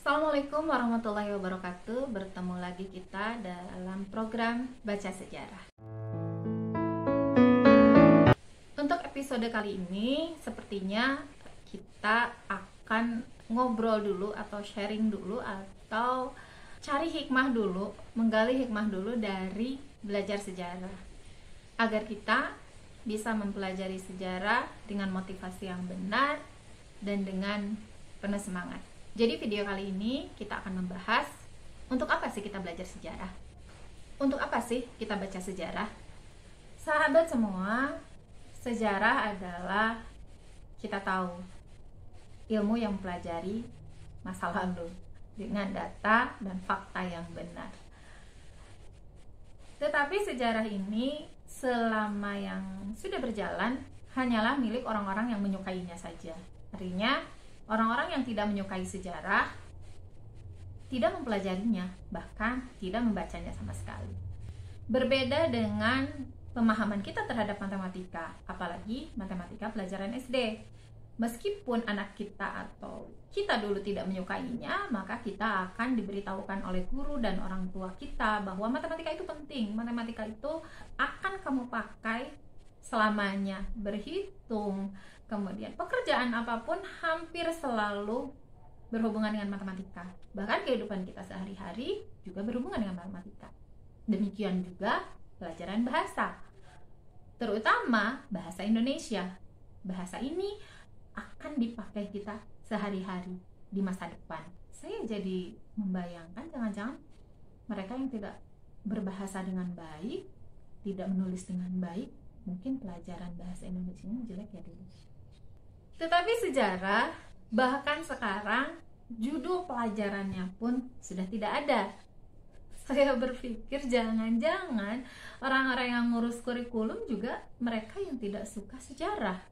Assalamualaikum warahmatullahi wabarakatuh. Bertemu lagi kita dalam program Baca Sejarah. Untuk episode kali ini sepertinya kita akan ngobrol dulu atau sharing dulu atau cari hikmah dulu, menggali hikmah dulu dari belajar sejarah, agar kita bisa mempelajari sejarah dengan motivasi yang benar dan dengan penuh semangat. Jadi video kali ini kita akan membahas untuk apa sih kita belajar sejarah? Untuk apa sih kita baca sejarah? Sahabat semua, sejarah adalah kita tahu ilmu yang mempelajari masa lalu dengan data dan fakta yang benar. Tetapi sejarah ini selama yang sudah berjalan hanyalah milik orang-orang yang menyukainya saja. Artinya orang-orang yang tidak menyukai sejarah tidak mempelajarinya, bahkan tidak membacanya sama sekali. Berbeda dengan pemahaman kita terhadap matematika, apalagi matematika pelajaran SD. Meskipun anak kita atau kita dulu tidak menyukainya, maka kita akan diberitahukan oleh guru dan orang tua kita bahwa matematika itu penting. Matematika itu akan kamu pakai selamanya, berhitung, kemudian pekerjaan apapun hampir selalu berhubungan dengan matematika. Bahkan kehidupan kita sehari-hari juga berhubungan dengan matematika. Demikian juga pelajaran bahasa, terutama bahasa Indonesia. Bahasa ini akan dipakai kita sehari-hari di masa depan. Saya jadi membayangkan jangan-jangan mereka yang tidak berbahasa dengan baik, tidak menulis dengan baik, mungkin pelajaran bahasa Indonesianya jelek ya dulu. Tetapi sejarah, bahkan sekarang judul pelajarannya pun sudah tidak ada. Saya berpikir jangan-jangan orang-orang yang ngurus kurikulum juga mereka yang tidak suka sejarah.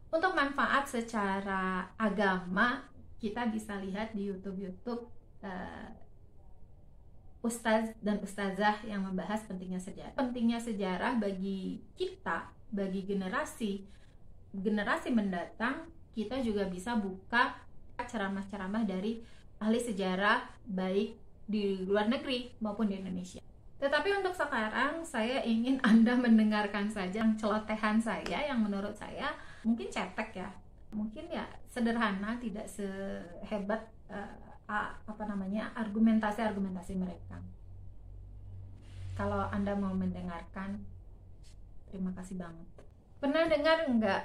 Untuk manfaat secara agama, kita bisa lihat di YouTube ustaz dan ustazah yang membahas pentingnya sejarah. Pentingnya sejarah bagi kita, bagi generasi mendatang. Kita juga bisa buka ceramah-ceramah dari ahli sejarah baik di luar negeri maupun di Indonesia. Tetapi untuk sekarang saya ingin Anda mendengarkan saja celotehan saya yang menurut saya mungkin cetek ya, mungkin ya sederhana, tidak sehebat argumentasi mereka. Kalau Anda mau mendengarkan, terima kasih banget. Pernah dengar enggak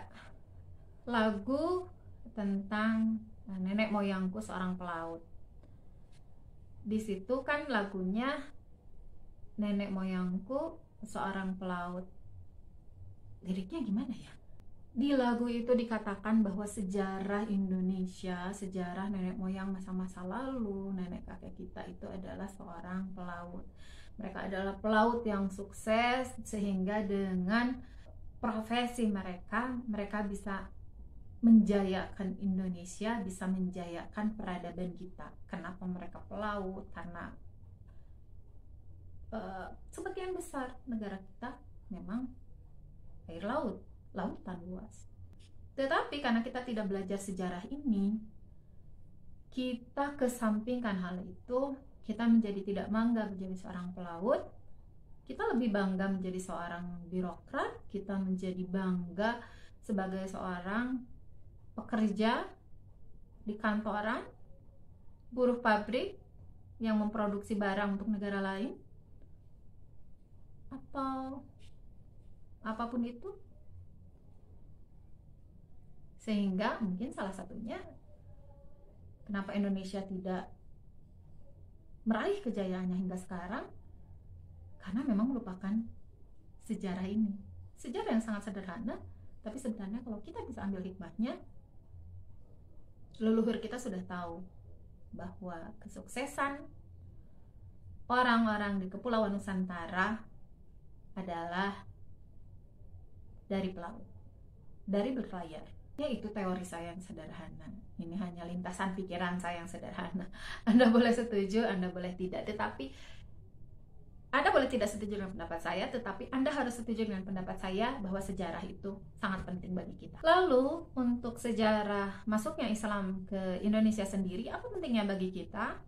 lagu tentang nenek moyangku seorang pelaut? Di situ kan lagunya nenek moyangku seorang pelaut. Liriknya gimana ya? Di lagu itu dikatakan bahwa sejarah Indonesia, sejarah nenek moyang masa-masa lalu, nenek kakek kita itu adalah seorang pelaut. Mereka adalah pelaut yang sukses sehingga dengan profesi mereka bisa menjayakan Indonesia, bisa menjayakan peradaban kita. Kenapa mereka pelaut? Karena sebagian besar negara kita memang air laut, lautan luas. Tetapi karena kita tidak belajar sejarah ini, kita kesampingkan hal itu. Kita menjadi tidak bangga menjadi seorang pelaut. Kita lebih bangga menjadi seorang birokrat. Kita menjadi bangga sebagai seorang pekerja di kantoran, buruh pabrik yang memproduksi barang untuk negara lain, atau apapun itu. Sehingga mungkin salah satunya kenapa Indonesia tidak meraih kejayaannya hingga sekarang, karena memang melupakan sejarah ini. Sejarah yang sangat sederhana, tapi sebenarnya kalau kita bisa ambil hikmahnya, leluhur kita sudah tahu bahwa kesuksesan orang-orang di Kepulauan Nusantara adalah dari pelaut, dari berlayar. Ya, itu teori saya yang sederhana. Ini hanya lintasan pikiran saya yang sederhana. Anda boleh setuju, Anda boleh tidak. Tetapi Anda boleh tidak setuju dengan pendapat saya, tetapi Anda harus setuju dengan pendapat saya bahwa sejarah itu sangat penting bagi kita. Lalu, untuk sejarah masuknya Islam ke Indonesia sendiri, apa pentingnya bagi kita?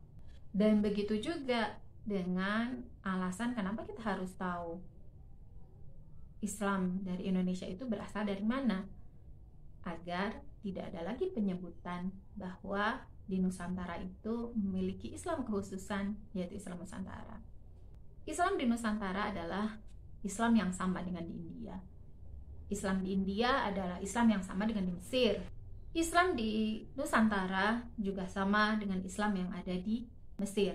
Dan begitu juga dengan alasan kenapa kita harus tahu Islam dari Indonesia itu berasal dari mana, agar tidak ada lagi penyebutan bahwa di Nusantara itu memiliki Islam kekhususan, yaitu Islam Nusantara. Islam di Nusantara adalah Islam yang sama dengan di India. Islam di India adalah Islam yang sama dengan di Mesir. Islam di Nusantara juga sama dengan Islam yang ada di Mesir.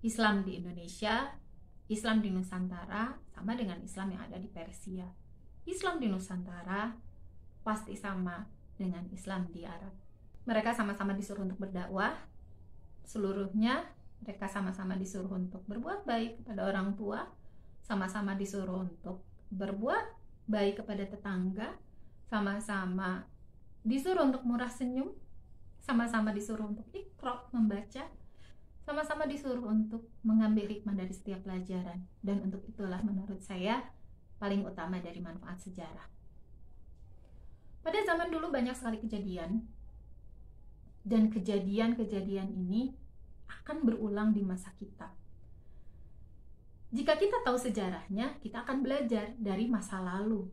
Islam di Indonesia, Islam di Nusantara sama dengan Islam yang ada di Persia. Islam di Nusantara pasti sama dengan Islam di Arab. Mereka sama-sama disuruh untuk berdakwah seluruhnya. Mereka sama-sama disuruh untuk berbuat baik kepada orang tua, sama-sama disuruh untuk berbuat baik kepada tetangga, sama-sama disuruh untuk murah senyum, sama-sama disuruh untuk iqra, membaca, sama-sama disuruh untuk mengambil hikmah dari setiap pelajaran. Dan untuk itulah menurut saya paling utama dari manfaat sejarah. Pada zaman dulu banyak sekali kejadian, dan kejadian-kejadian ini akan berulang di masa kita. Jika kita tahu sejarahnya, kita akan belajar dari masa lalu.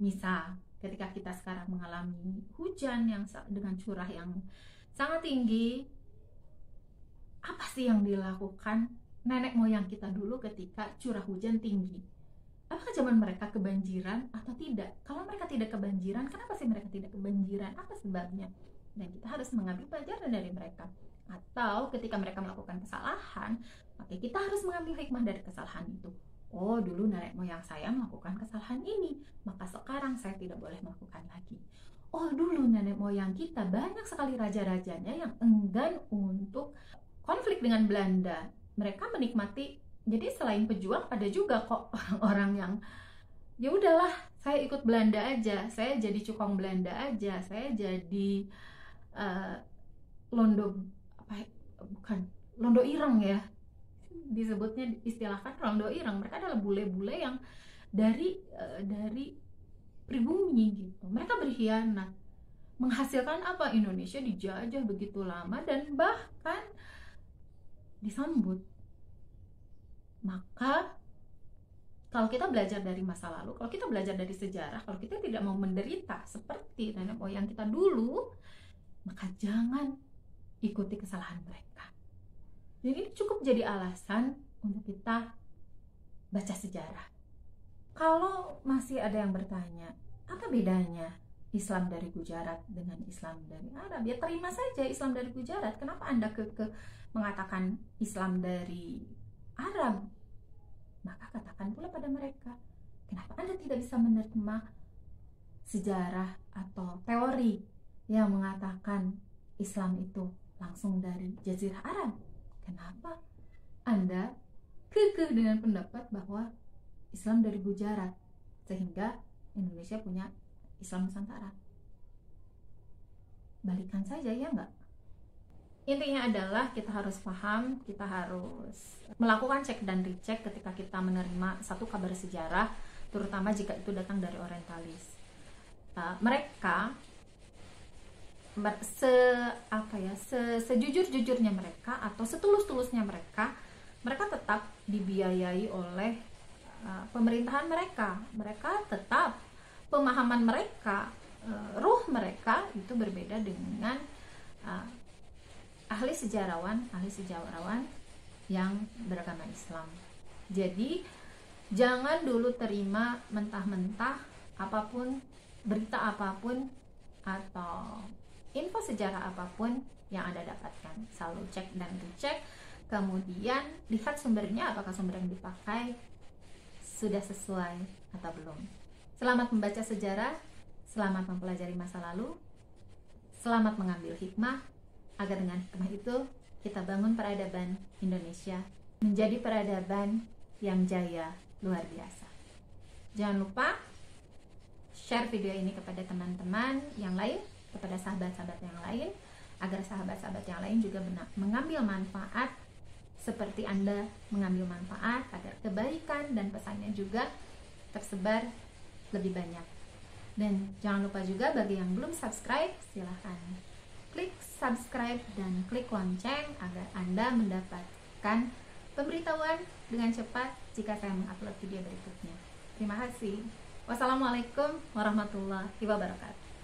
Misal, ketika kita sekarang mengalami hujan yang dengan curah yang sangat tinggi, apa sih yang dilakukan nenek moyang kita dulu ketika curah hujan tinggi? Apakah zaman mereka kebanjiran atau tidak? Kalau mereka tidak kebanjiran, kenapa sih mereka tidak kebanjiran? Apa sebabnya? Dan kita harus mengambil pelajaran dari mereka. Atau ketika mereka melakukan kesalahan, maka kita harus mengambil hikmah dari kesalahan itu. Oh, dulu nenek moyang saya melakukan kesalahan ini, maka sekarang saya tidak boleh melakukan lagi. Oh, dulu nenek moyang kita banyak sekali raja-rajanya yang enggan untuk konflik dengan Belanda. Mereka menikmati. Jadi selain pejuang, ada juga kok orang-orang yang ya udahlah, saya ikut Belanda aja, saya jadi cukong Belanda aja, saya jadi londo ireng ya, disebutnya, istilahkan londo ireng. Mereka adalah bule-bule yang dari pribumi gitu. Mereka berkhianat, menghasilkan apa? Indonesia dijajah begitu lama dan bahkan disambut. Maka kalau kita belajar dari masa lalu, kalau kita belajar dari sejarah, kalau kita tidak mau menderita seperti nenek moyang kita dulu, maka jangan ikuti kesalahan mereka. Jadi ini cukup jadi alasan untuk kita baca sejarah. Kalau masih ada yang bertanya, apa bedanya Islam dari Gujarat dengan Islam dari Arab? Ya terima saja Islam dari Gujarat. Kenapa Anda mengatakan Islam dari Arab? Maka katakan pula pada mereka, kenapa Anda tidak bisa menerima sejarah atau teori yang mengatakan Islam itu langsung dari Jazirah Arab? Kenapa Anda kekeh dengan pendapat bahwa Islam dari Gujarat, sehingga Indonesia punya Islam Nusantara? Balikan saja, ya enggak? Intinya adalah kita harus paham, kita harus melakukan cek dan recheck ketika kita menerima satu kabar sejarah, terutama jika itu datang dari orientalis. Mereka sejujur-jujurnya mereka atau setulus-tulusnya mereka tetap dibiayai oleh pemerintahan mereka. Mereka tetap, pemahaman mereka, ruh mereka itu berbeda dengan ahli sejarawan yang beragama Islam. Jadi jangan dulu terima mentah-mentah apapun, berita apapun atau info sejarah apapun yang Anda dapatkan. Selalu cek dan recheck, kemudian lihat sumbernya, apakah sumber yang dipakai sudah sesuai atau belum. Selamat membaca sejarah, selamat mempelajari masa lalu, selamat mengambil hikmah, agar dengan hikmah itu kita bangun peradaban Indonesia menjadi peradaban yang jaya luar biasa. Jangan lupa share video ini kepada teman-teman yang lain, kepada sahabat-sahabat yang lain, agar sahabat-sahabat yang lain juga mengambil manfaat seperti Anda mengambil manfaat agar kebaikan dan pesannya juga tersebar lebih banyak. Dan jangan lupa juga bagi yang belum subscribe, silahkan klik subscribe dan klik lonceng agar Anda mendapatkan pemberitahuan dengan cepat jika saya mengupload video berikutnya. Terima kasih. Wassalamualaikum warahmatullahi wabarakatuh.